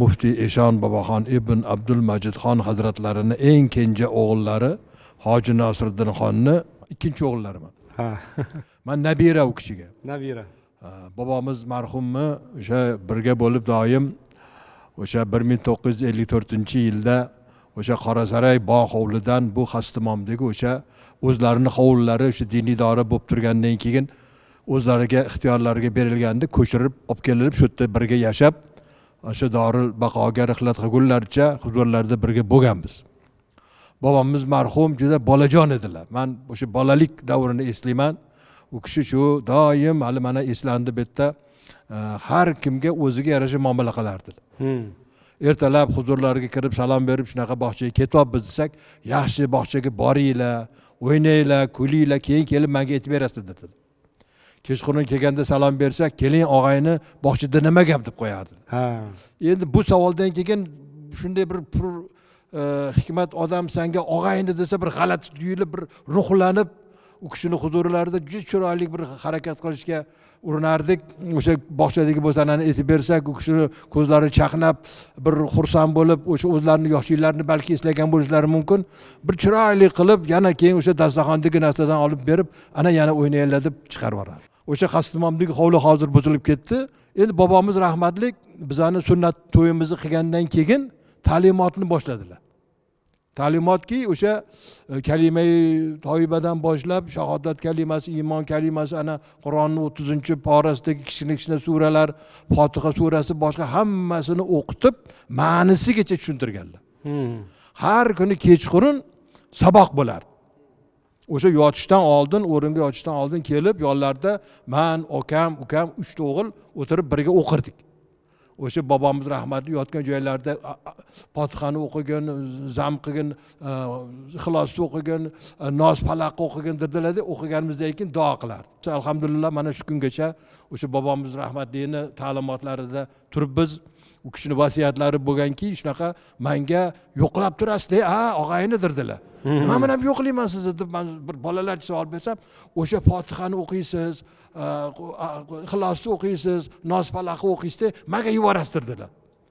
Muftiy Eshon Boboxon ibn Abdulmajidxon hazratlarini eng kenja o'g'illari Hoji Nasriddin xonni ikkinchi o'g'illariman. Ha. Men nabira u kishiga. Nabira. Bobomiz marhummi o'sha birga bo'lib doim o'sha 1954-yilda o'sha Qorasaroy bog' hovlidan bu Xastimomdagi o'sha o'zlarini hovlilari o'sha diniy idora bo'lib turgandan keyin o'zlariga ixtiyorlariga berilganda ko'chirib olib kelib shu yerda birga yashab o'sha Dorul Baqoga rihlat qilgunlarcha huzurlarda birga bo'lganmiz. Bobomiz marhum juda bolajon edilar. Men o'sha bolalik davrini eslayman. U kishi shu doim hali mana eslandi bu yerda har kimga o'ziga yarasha muomala qilardi. Ertalab huzurlariga kirib salom berib shunaqa bog'chaga ketyapmiz desak, yaxshi bog'chaga boringlar, o'ynanglar, kulinglar, keyin kelib menga aytib berasiz dedilar. Kechqurun kelganda salom bersak, keling og'ayni bog'chada nima gap deb qo'yardi. Ha. Endi bu savoldan keyin shunday bir hikmat odam senga og'ayni desa bir g'alati tuyulib, bir ruhlanib, u kishini huzurlarida juda chiroyli bir harakat qilishga urinardik. O'sha bog'chadagi bo'sanani aytib bersak, u kishini ko'zlari chaqnab, bir xursand bo'lib, o'sha o'zlarining yoshliklarini balki eslagan bo'lishlari mumkin. Bir chiroyli qilib, yana keyin o'sha dasturxondagi narsadan olib berib, ana yana o'ynaylar deb chiqarib yuboradi. O'sha Xastimomdagi hovli hozir buzilib ketdi. Endi bobomiz rahmatlik bizani sunnat to'yimizni qilgandan keyin ta'limotni boshladilar. Ta'limotki o'sha kalima toyibadan boshlab shahodat kalimasi, iymon kalimasi, ana Qur'onning 30-porasidagi kichkina suralar, Fotiha surasi boshqa hammasini o'qitib, ma'nisigacha tushuntirganlar. Har kuni kechqurun saboq bo'lardi. O'sha yotishdan oldin, o'ringa yotishdan oldin kelib, yonlarida men, ukam 3 ta o'g'il o'tirib birga o'qirdik. O'sha bobomiz rahmatli yotgan joylarda Fotihani o'qigan, zam qilgan, Ixlosni o'qigan, Nos falaqni o'qigan dedilar-da, o'qiganimizdan keyin duo qilardi. Alhamdulillah mana shu kungacha o'sha bobomiz rahmatlining ta'limotlarida turibmiz. U kishining vasiyatlari bo'lganki, shunaqa menga yo'qlab turasiz, og'ayni dedilar. Nima bilan yo'qlayman sizni deb men bir bolalarcha savol bersam, o'sha Fotihani o'qiysiz, Ixlosni o'qiysiz, Nos falaqni o'qiysiz, menga yuborasiz dedilar.